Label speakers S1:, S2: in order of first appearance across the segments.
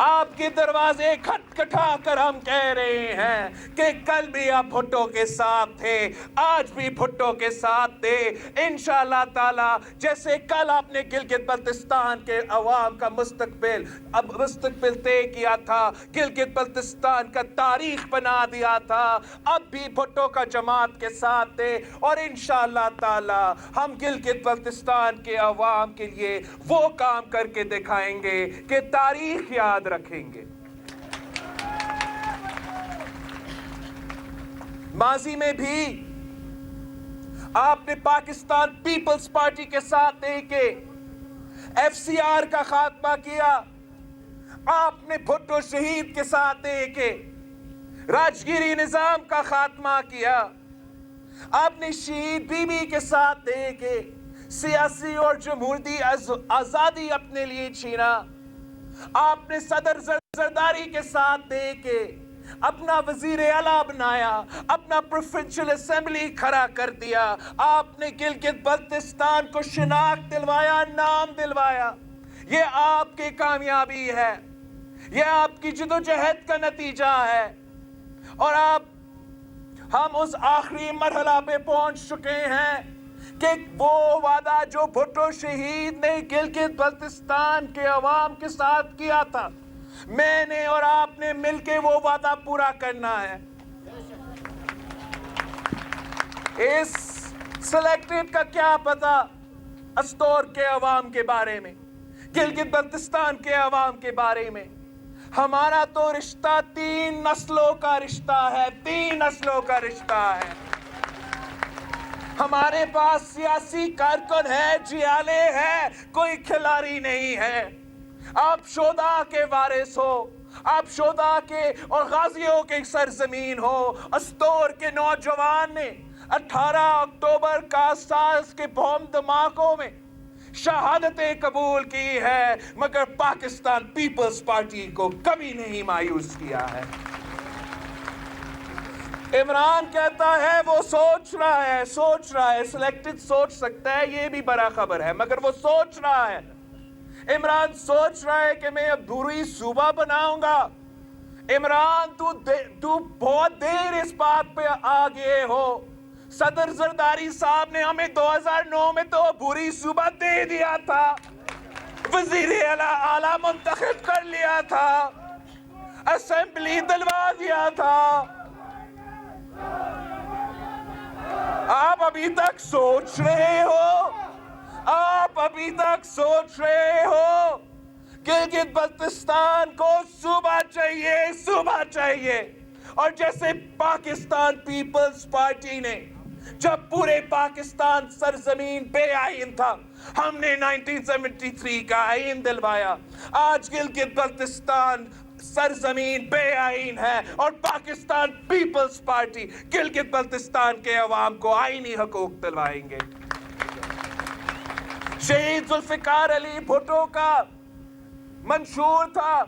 S1: آپ کے دروازے کھٹکھٹا کر ہم کہہ رہے ہیں کہ کل بھی آپ بھٹو کے ساتھ تھے، آج بھی بھٹو کے ساتھ تھے، انشاءاللہ تعالی جیسے کل آپ نے گلگت بلتستان کے عوام کا مستقبل طے کیا تھا، گلگت بلتستان کا تاریخ بنا دیا تھا، اب بھی بھٹو کا جماعت کے ساتھ تھے، اور انشاءاللہ تعالی ہم گلگت بلتستان کے عوام کے لیے وہ کام کر کے دکھائیں گے کہ تاریخ یاد رکھیں گے۔ ماضی میں بھی آپ نے پاکستان پیپلز پارٹی کے ساتھ دے کے ایف سی آر کا خاتمہ کیا، آپ نے بھٹو شہید کے ساتھ دے کے راجگیری نظام کا خاتمہ کیا، آپ نے شہید بی بی کے ساتھ دے کے سیاسی اور جمہوری آزادی اپنے لیے چھینا، آپ نے صدر زرداری کے ساتھ دے کے اپنا وزیر اعلیٰ بنایا، اپنا پروونشل اسمبلی کھڑا کر دیا، آپ نے گلگت بلتستان کو شناخت دلوایا، نام دلوایا۔ یہ آپ کی کامیابی ہے، یہ آپ کی جدوجہد کا نتیجہ ہے، اور ہم اس آخری مرحلہ پہ پہنچ چکے ہیں کہ وہ وعدہ جو بھٹو شہید نے گلگت بلتستان کے عوام کے ساتھ کیا تھا، میں نے اور آپ نے مل کے وہ وعدہ پورا کرنا ہے۔ اس سلیکٹڈ کا کیا پتا استور کے عوام کے بارے میں، گلگت بلتستان کے عوام کے بارے میں؟ ہمارا تو رشتہ 3 نسلوں کا رشتہ ہے، 3 نسلوں کا رشتہ ہے۔ ہمارے پاس سیاسی کارکن ہے، جیالے ہے، کوئی کھلاڑی نہیں ہے۔ آپ شہداء کے وارث ہو، آپ شہداء کے اور غازیوں کے سرزمین ہو۔ استور کے نوجوان نے 18 اکتوبر کا ساز کے بم دھماکوں میں شہادتیں قبول کی ہے، مگر پاکستان پیپلز پارٹی کو کبھی نہیں مایوس کیا ہے۔ عمران کہتا ہے وہ سوچ رہا ہے، سلیکٹڈ سوچ سکتا ہے، یہ بھی بڑا خبر ہے، مگر وہ سوچ رہا ہے۔ عمران سوچ رہا ہے کہ میں اب بھوری صوبہ بناؤں گا۔ عمران تو بہت دیر اس بات پہ آگے ہو۔ صدر زرداری صاحب نے ہمیں 2009 میں تو بھوری صوبہ دے دیا تھا، وزیر اعلیٰ منتخب کر لیا تھا، اسمبلی دلوا دیا تھا۔ آپ ابھی تک سوچ رہے ہو، آپ ابھی تک سوچ رہے ہو گلگت بلتستان کو صوبہ چاہیے، صوبہ چاہیے۔ اور جیسے پاکستان پیپلز پارٹی نے جب پورے پاکستان سرزمین بے آئین تھا، ہم نے 1973 کا آئین دلوایا، آج گلگت بلتستان سرزمین بے آئین ہے، اور پاکستان پیپلز پارٹی گلگت بلتستان کے عوام کو آئینی حقوق دلوائیں گے۔ شہید ذوالفقار علی بھٹو کا منشور تھا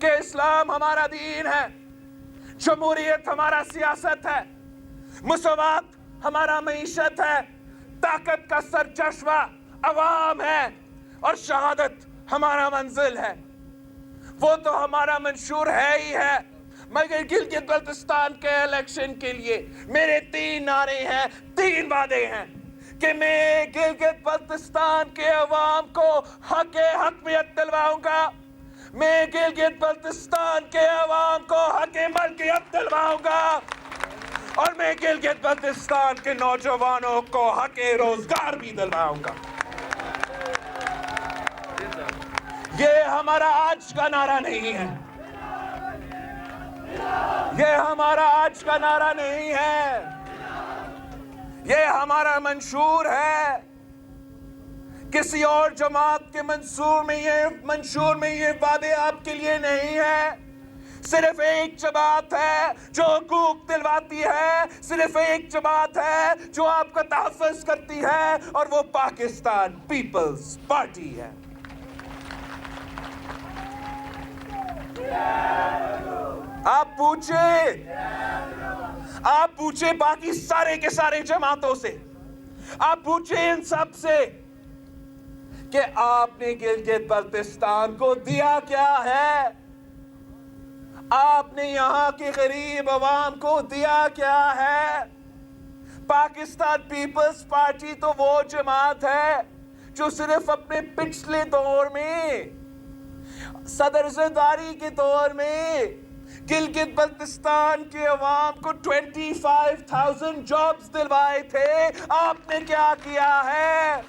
S1: کہ اسلام ہمارا دین ہے، جمہوریت ہمارا سیاست ہے، مساوات ہمارا معیشت ہے، طاقت کا سرچشمہ عوام ہے، اور شہادت ہمارا منزل ہے۔ وہ تو ہمارا منشور ہے ہی ہے، مگر گلگت بلتستان کے الیکشن کے لیے میرے 3 نعرے ہیں، 3 وعدے ہیں کہ میں گلگت بلتستان کے عوام کو حقیت دلواؤں گا، میں گلگت بلتستان کے عوام کو حق ملکیت دلواؤں گا، اور میں گلگت بلتستان کے نوجوانوں کو حق روزگار بھی دلواؤں گا۔ یہ ہمارا آج کا نعرہ نہیں ہے، یہ ہمارا آج کا نعرہ نہیں ہے، یہ ہمارا منشور ہے۔ کسی اور جماعت کے منشور میں یہ وعدے آپ کے لیے نہیں ہے۔ صرف ایک جماعت ہے جو حقوق دلواتی ہے، صرف ایک جماعت ہے جو آپ کا تحفظ کرتی ہے، اور وہ پاکستان پیپلز پارٹی ہے۔ آپ پوچھیں باقی سارے کے سارے جماعتوں سے، آپ پوچھیں ان سب سے کہ آپ نے گلگت بلتستان کو دیا کیا ہے؟ آپ نے یہاں کی غریب عوام کو دیا کیا ہے؟ پاکستان پیپلز پارٹی تو وہ جماعت ہے جو صرف اپنے پچھلے دور میں صدر زرداری کے دور میں گلگت بلتستان کے عوام کو 25,000 جابز دلوائے تھے. آپ نے کیا کیا ہے؟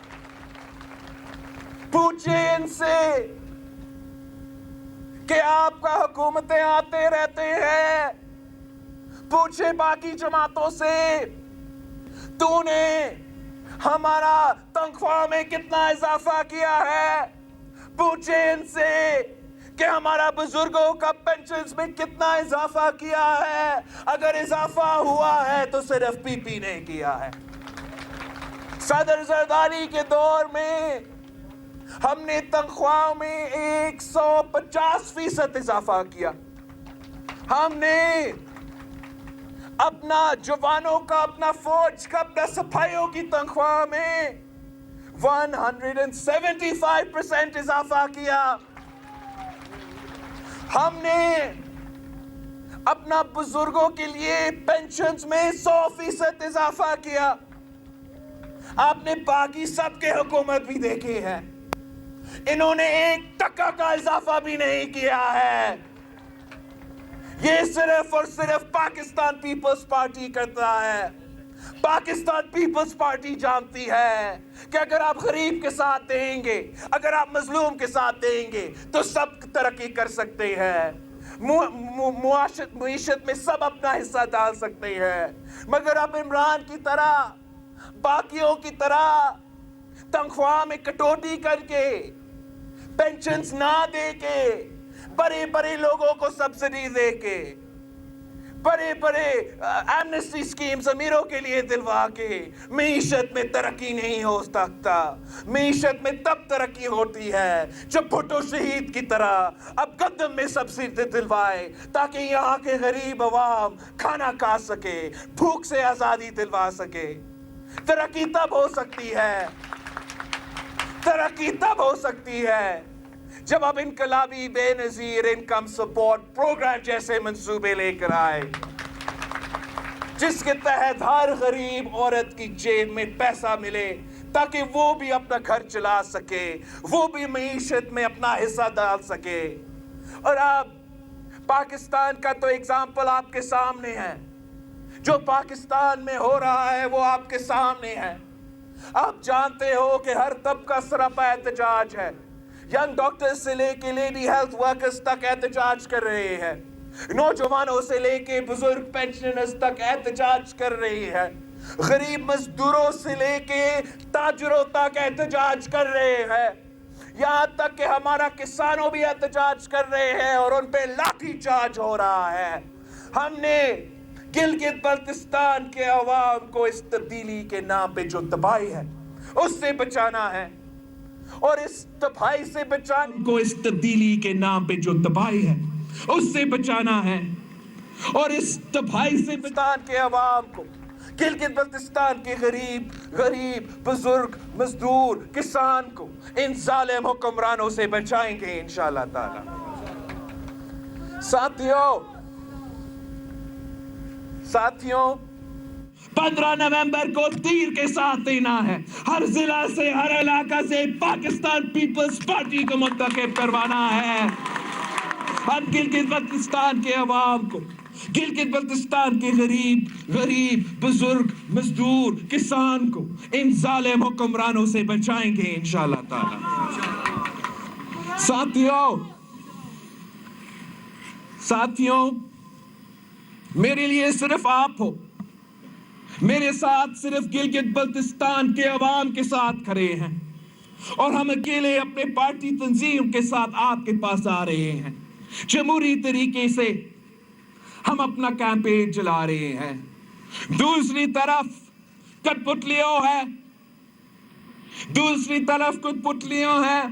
S1: پوچھیں ان سے کہ آپ کا حکومتیں آتے رہتے ہیں. پوچھیں باقی جماعتوں سے تو نے ہمارا تنخواہ میں کتنا اضافہ کیا ہے. پوچھیں ان سے کہ ہمارا بزرگوں کا پینشنز میں کتنا اضافہ کیا ہے. اگر اضافہ ہوا ہے تو صرف پی پی نے کیا ہے. صدر زرداری کے دور میں ہم نے تنخواہ میں 150% اضافہ کیا. ہم نے اپنا جوانوں کا، اپنا فوج کا، اپنا سپاہیوں کی تنخواہ میں 175% اضافہ کیا. ہم نے اپنا بزرگوں کے لیے پینشنز میں 100% اضافہ کیا. آپ نے باقی سب کے حکومت بھی دیکھے ہیں، انہوں نے 1% کا اضافہ بھی نہیں کیا ہے. یہ صرف اور صرف پاکستان پیپلز پارٹی کرتا ہے. پاکستان پیپلز پارٹی جانتی ہے کہ اگر آپ غریب کے ساتھ دیں گے، اگر آپ مظلوم کے ساتھ دیں گے تو سب ترقی کر سکتے ہیں، معیشت میں سب اپنا حصہ ڈال سکتے ہیں. مگر اب عمران کی طرح، باقیوں کی طرح تنخواہ میں کٹوتی کر کے، پینشنز نہ دے کے، بڑے بڑے لوگوں کو سبسڈی دے کے، بڑے بڑے ایمنسٹی سکیمز امیروں کے لیے دلوا کے معیشت میں ترقی نہیں ہو سکتا. معیشت میں تب ترقی ہوتی ہے جب بھٹو شہید کی طرح اب گندم میں سبسڈی دلوائے تاکہ یہاں کے غریب عوام کھانا کھا سکے، بھوک سے آزادی دلوا سکے. ترقی تب ہو سکتی ہے، ترقی تب ہو سکتی ہے جب اب انقلابی بے نظیر انکم سپورٹ پروگرام جیسے منصوبے لے کر آئے، جس کے تحت ہر غریب عورت کی جیب میں پیسہ ملے تاکہ وہ بھی اپنا گھر چلا سکے، وہ بھی معیشت میں اپنا حصہ ڈال سکے. اور اب پاکستان کا تو اگزامپل آپ کے سامنے ہے. جو پاکستان میں ہو رہا ہے وہ آپ کے سامنے ہے. آپ جانتے ہو کہ ہر طبقہ سراپا احتجاج ہے. ینگ ڈاکٹر سے لے کے لیڈی ہیلتھ ورکرز تک احتجاج کر رہے ہیں. نوجوانوں سے لے کے بزرگ پینشنرز تک احتجاج کر رہی ہے. غریب مزدوروں سے لے کے تاجروں تک احتجاج کر رہے ہیں. یہاں تک کہ ہمارا کسانوں بھی احتجاج کر رہے ہیں اور ان پہ لاٹھی چارج ہو رہا ہے. ہم نے گلگت بلتستان کے عوام کو اس تبدیلی کے نام پہ جو تباہی ہے اس سے بچانا ہے، اور اس تباہی سے بچانے کو، اس تبدیلی کے نام پہ جو تباہی ہے اس سے بچانا ہے، اور اس تباہی سے بلتستان کے عوام کو، گلگت بلتستان کے غریب بزرگ مزدور کسان کو ان ظالم حکمرانوں سے بچائیں گے انشاءاللہ تعالی. ساتھیوں 15 نومبر کو تیر کے ساتھ دینا ہے. ہر ضلع سے، ہر علاقہ سے پاکستان پیپلز پارٹی کو منتخب کروانا ہے. ہم گلگت بلتستان کے عوام کو، گلگت بلتستان کے غریب بزرگ مزدور کسان کو ان ظالم حکمرانوں سے بچائیں گے انشاءاللہ تعالی. ساتھیوں میرے لیے صرف آپ ہو، میرے ساتھ صرف گلگت بلتستان کے عوام کے ساتھ کھڑے ہیں، اور ہم اکیلے اپنے پارٹی تنظیم کے ساتھ آپ کے پاس آ رہے ہیں. جمہوری طریقے سے ہم اپنا کیمپین چلا رہے ہیں. دوسری طرف کٹ پتلیوں ہیں،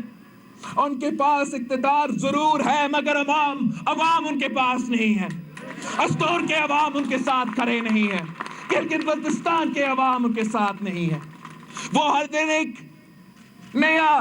S1: ان کے پاس اقتدار ضرور ہے مگر عوام ان کے پاس نہیں ہے. استور کے عوام ان کے ساتھ کھڑے نہیں ہیں، گلگت بلتستان کے عوام ان کے ساتھ نہیں ہے. وہ ہر دن ایک نیا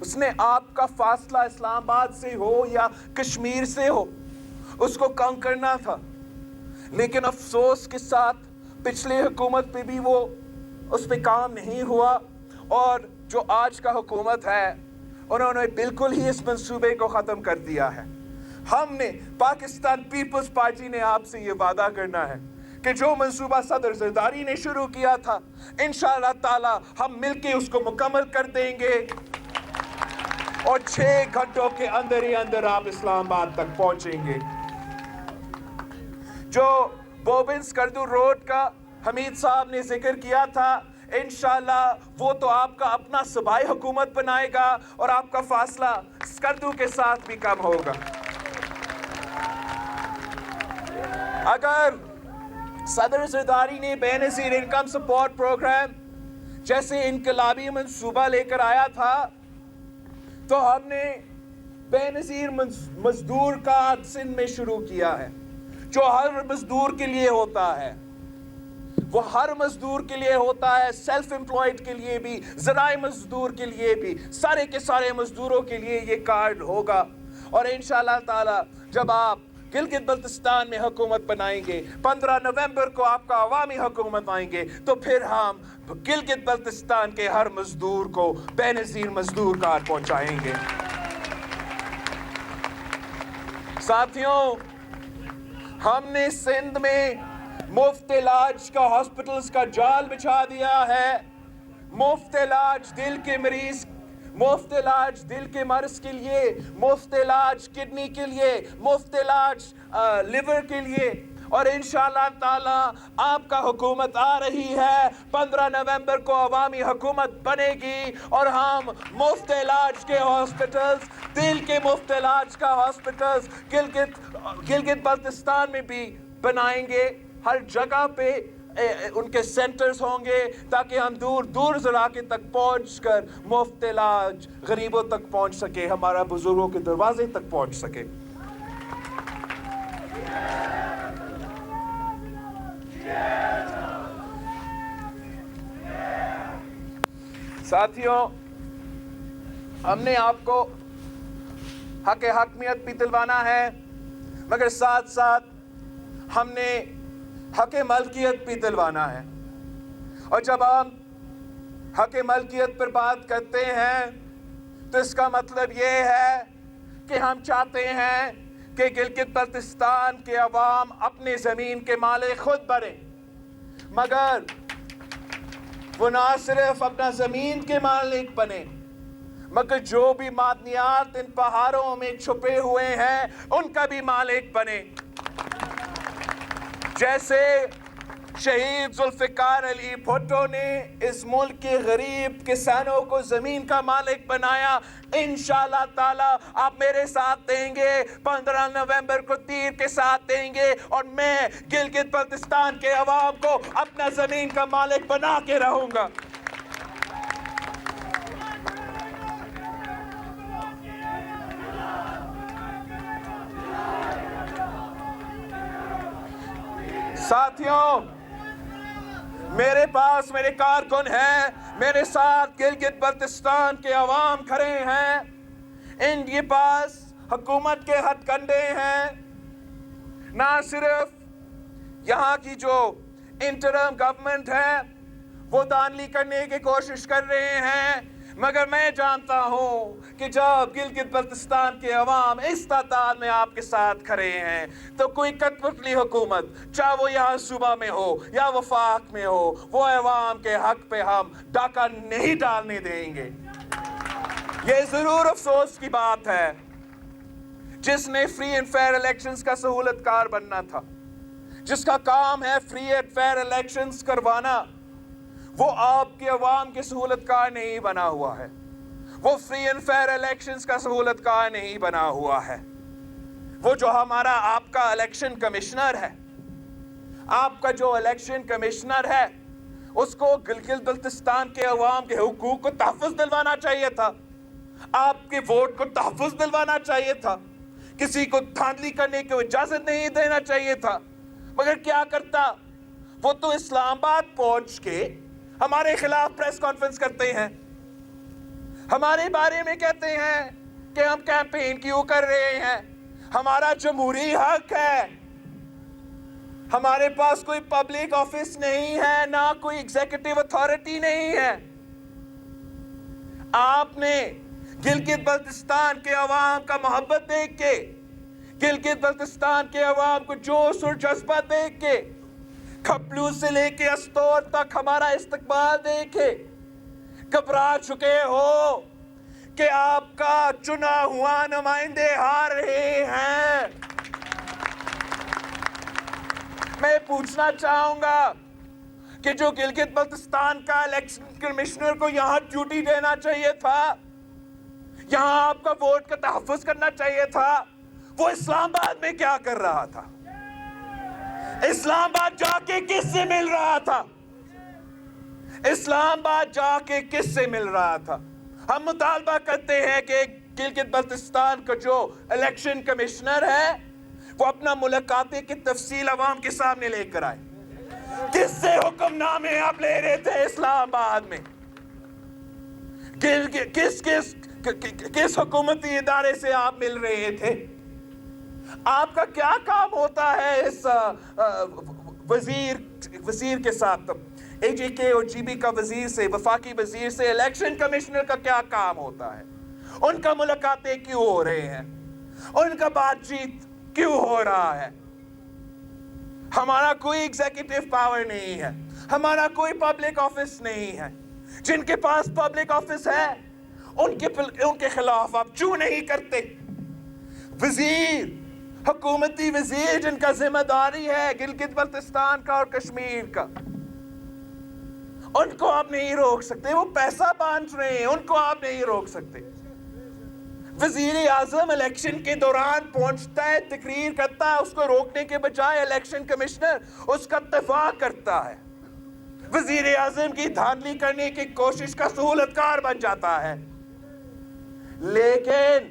S1: اس نے آپ کا فاصلہ اسلام آباد سے ہو یا کشمیر سے ہو اس کو کم کرنا تھا، لیکن افسوس کے ساتھ پچھلی حکومت پہ بھی وہ اس پہ کام نہیں ہوا، اور جو آج کا حکومت ہے انہوں نے بالکل ہی اس منصوبے کو ختم کر دیا ہے۔ ہم نے پاکستان پیپلز پارٹی نے آپ سے یہ وعدہ کرنا ہے کہ جو منصوبہ صدر زرداری نے شروع کیا تھا انشاءاللہ تعالی ہم مل کے اس کو مکمل کر دیں گے، اور 6 گھنٹوں کے اندر ہی اندر آپ اسلام آباد تک پہنچیں گے۔ جو بوبن سکردو روڈ کا حمید صاحب نے ذکر کیا تھا، انشاءاللہ وہ تو آپ کا اپنا صوبائی حکومت بنائے گا اور آپ کا فاصلہ سکردو کے ساتھ بھی کم ہوگا۔ اگر صدر زرداری نے بے نظیر انکم سپورٹ پروگرام جیسے انقلابی منصوبہ لے کر آیا تھا تو ہم نے بے نظیر مزدور کارڈ سندھ میں شروع کیا ہے، جو ہر مزدور کے لیے ہوتا ہے، وہ ہر مزدور کے لیے ہوتا ہے، سیلف امپلائڈ کے لیے بھی، زراعی مزدور کے لیے بھی، سارے کے سارے مزدوروں کے لیے یہ کارڈ ہوگا۔ اور انشاءاللہ تعالی جب آپ گلگت بلتستان میں حکومت بنائیں گے، 15 نومبر کو آپ کا عوامی حکومت آئیں گے، تو پھر ہم گلگت بلتستان کے ہر مزدور کو بے نظیر مزدور کارڈ پہنچائیں گے۔ ساتھیوں، ہم نے سندھ میں مفت علاج کا ہاسپٹلز کا جال بچھا دیا ہے، مفت علاج دل کے مریض، مفت علاج دل کے مرض کے لیے، مفت علاج کڈنی کے لیے، مفت علاج لیور کے لیے، اور انشاءاللہ تعالی آپ کا حکومت آ رہی ہے، 15 نومبر کو عوامی حکومت بنے گی اور ہم مفت علاج کے ہاسپٹلز، دل کے مفت علاج کا ہاسپٹلز گلگت بلتستان میں بھی بنائیں گے۔ ہر جگہ پہ ان کے سینٹرز ہوں گے تاکہ ہم دور دور علاقے تک پہنچ کر مفت علاج غریبوں تک پہنچ سکے، ہمارا بزرگوں کے دروازے تک پہنچ سکے۔ ساتھیوں، ہم نے آپ کو حق حاکمیت بھی دلوانا ہے، مگر ساتھ ساتھ ہم نے حق ملکیت بھی دلوانا ہے، اور جب ہم حق ملکیت پر بات کرتے ہیں تو اس کا مطلب یہ ہے کہ ہم چاہتے ہیں کہ گلگت بلتستان کے عوام اپنے زمین کے مالک خود بنیں، مگر وہ نہ صرف اپنا زمین کے مالک بنے، مگر جو بھی معدنیات ان پہاڑوں میں چھپے ہوئے ہیں ان کا بھی مالک بنے۔ جیسے شہید ذوالفقار علی بھٹو نے اس ملک کے غریب کسانوں کو زمین کا مالک بنایا، انشاءاللہ تعالی آپ میرے ساتھ دیں گے، 15 نومبر کو تیر کے ساتھ دیں گے، اور میں گلگت بلتستان کے عوام کو اپنا زمین کا مالک بنا کے رہوں گا۔ ساتھیوں، میرے پاس میرے کارکن ہیں، میرے ساتھ گلگت بلتستان کے عوام کھڑے ہیں، ان کے پاس حکومت کے ہتھ کنڈے ہیں، نہ صرف یہاں کی جو انٹرم گورنمنٹ ہے وہ دھاندلی کرنے کی کوشش کر رہے ہیں، مگر میں جانتا ہوں کہ جب گلگت بلتستان کے عوام اس تعداد میں آپ کے ساتھ کھڑے ہیں تو کوئی کٹپٹلی حکومت، چاہے وہ یہاں صوبہ میں ہو یا وفاق میں ہو، وہ عوام کے حق پہ ہم ڈاکہ نہیں ڈالنے دیں گے۔ یہ ضرور افسوس کی بات ہے، جس نے فری اینڈ فیئر الیکشنز کا سہولت کار بننا تھا، جس کا کام ہے فری اینڈ فیئر الیکشنز کروانا، وہ آپ کے عوام کے سہولت کار نہیں بنا ہوا ہے، وہ فری اینڈ فیئر الیکشنز کا سہولت کار نہیں بنا ہوا ہے۔ وہ جو ہمارا آپ کا الیکشن کمشنر ہے، آپ کا جو الیکشن کمشنر ہے، اس کو گلگت بلتستان کے عوام کے حقوق کو تحفظ دلوانا چاہیے تھا، آپ کے ووٹ کو تحفظ دلوانا چاہیے تھا، کسی کو دھاندلی کرنے کی اجازت نہیں دینا چاہیے تھا، مگر کیا کرتا؟ وہ تو اسلام آباد پہنچ کے ہمارے خلاف پریس کانفرنس کرتے ہیں، ہمارے بارے میں کہتے ہیں کہ ہم کیمپین کیوں کر رہے ہیں. ہمارا جمہوری حق ہے. ہمارے پاس کوئی پبلک آفس نہیں ہے, نہ کوئی ایگزیکٹو اتھارٹی نہیں ہے. آپ نے گلگت بلتستان کے عوام کا محبت دیکھ کے, گلگت بلتستان کے عوام کو جوش اور جذبہ دیکھ کے, کھپلو سے لے کے استور تک ہمارا استقبال دیکھ کے گھبرا چکے ہو کہ آپ کا چنا ہوا نمائندے ہار رہے ہیں. میں پوچھنا چاہوں گا کہ جو گلگت بلتستان کا الیکشن کمشنر کو یہاں ڈیوٹی دینا چاہیے تھا, یہاں آپ کا ووٹ کا تحفظ کرنا چاہیے تھا, وہ اسلام آباد میں کیا کر رہا تھا؟ اسلام آباد جا کے کس سے مل رہا تھا؟ اسلام آباد جا کے کس سے مل رہا تھا؟ ہم مطالبہ کرتے ہیں کہ گلگت بلتستان کا جو الیکشن کمشنر ہے وہ اپنا ملاقاتی کی تفصیل عوام کے سامنے لے کر آئے. کس سے حکم نامے آپ لے رہے تھے اسلام آباد میں؟ کس حکومتی ادارے سے آپ مل رہے تھے؟ آپ کا کیا کام ہوتا ہے اس وزیر کے ساتھ؟ اے جے کے اور جی بی کا وزیر سے, وفاقی وزیر سے الیکشن کمشنر کا کیا کام ہوتا ہے؟ ان کا ملاقاتیں کیوں ہو رہے ہیں؟ ان کا بات چیت کیوں ہو رہا ہے؟ ہمارا کوئی ایگزیکٹو پاور نہیں ہے, ہمارا کوئی پبلک آفس نہیں ہے. جن کے پاس پبلک آفس ہے ان کے خلاف آپ کیوں نہیں کرتے؟ وزیر, حکومتی وزیر جن کا ذمہ داری ہے گلگت بلتستان کا اور کشمیر کا, ان کو آپ نہیں روک سکتے. وہ پیسہ بانٹ رہے ہیں, ان کو آپ نہیں روک سکتے. وزیر اعظم الیکشن کے دوران پہنچتا ہے, تقریر کرتا ہے, اس کو روکنے کے بجائے الیکشن کمشنر اس کا دفاع کرتا ہے. وزیر اعظم کی دھاندلی کرنے کی کوشش کا سہولت کار بن جاتا ہے. لیکن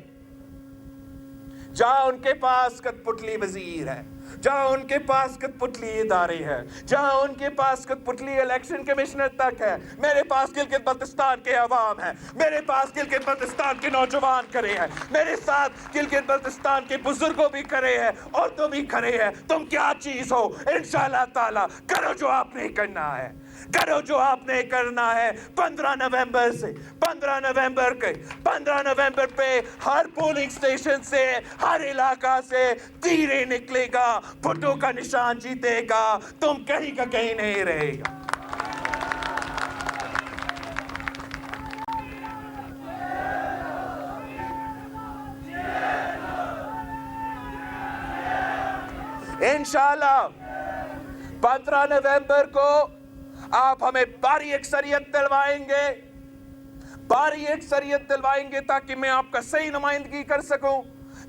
S1: جہاں ان کے پاس کٹ پتلی وزیر ہے, جہاں ان کے پاس کٹ پتلی ادارے ہیں, جہاں ان کے پاس کٹ پتلی الیکشن کمشنر تک ہے, میرے پاس گلگت بلتستان کے عوام ہیں, میرے پاس گلگت بلتستان کے نوجوان کھڑے ہیں, میرے ساتھ گلگت بلتستان کے بزرگوں بھی کھڑے ہیں, عورتوں بھی کھڑے ہیں. تم کیا چیز ہو؟ انشاءاللہ تعالی کرو جو آپ نے کرنا ہے, کرو جو آپ نے کرنا ہے. 15 نومبر سے 15 نومبر پہ ہر پولنگ سٹیشن سے, ہر علاقہ سے تیرے نکلے گا, بھٹو کا نشان جیتے گا, تم کہیں کا کہیں نہیں رہے گا. انشاءاللہ 15 نومبر کو آپ ہمیں بھاری اکثریت دلوائیں گے, بھاری اکثریت دلوائیں گے تاکہ میں آپ کا صحیح نمائندگی کر سکوں,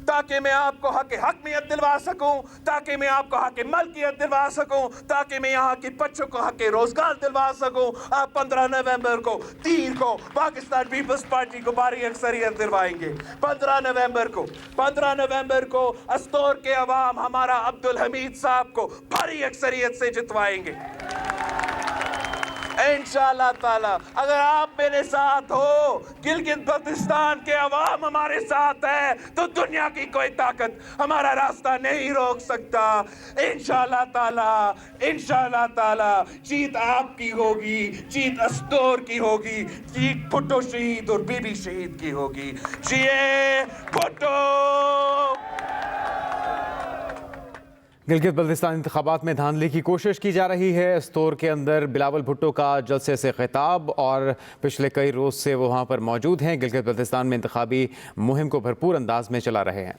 S1: تاکہ میں آپ کو حق حکمیت دلوا سکوں, تاکہ میں آپ کو حق ملکیت دلوا سکوں, تاکہ میں یہاں کی بچوں کو حق روزگار دلوا سکوں. آپ 15 نومبر کو, 3 کو پاکستان پیپلز پارٹی کو بھاری اکثریت دلوائیں گے. 15 نومبر کو استور کے عوام ہمارا عبدالحمید صاحب کو بھاری اکثریت سے جتوائیں گے انشاءاللہ تعالی. اگر آپ میرے ساتھ ہو, گلگت بلتستان کے عوام ہمارے ساتھ ہے, تو دنیا کی کوئی طاقت ہمارا راستہ نہیں روک سکتا. انشاءاللہ تعالی جیت آپ کی ہوگی, جیت استور کی ہوگی, جیت بھٹو شہید اور بی بی شہید کی ہوگی. جیے بھٹو.
S2: گلگت بلتستان انتخابات میں دھاندلی کی کوشش کی جا رہی ہے. استور کے اندر بلاول بھٹو کا جلسے سے خطاب, اور پچھلے کئی روز سے وہ وہاں پر موجود ہیں. گلگت بلتستان میں انتخابی مہم کو بھرپور انداز میں چلا رہے ہیں.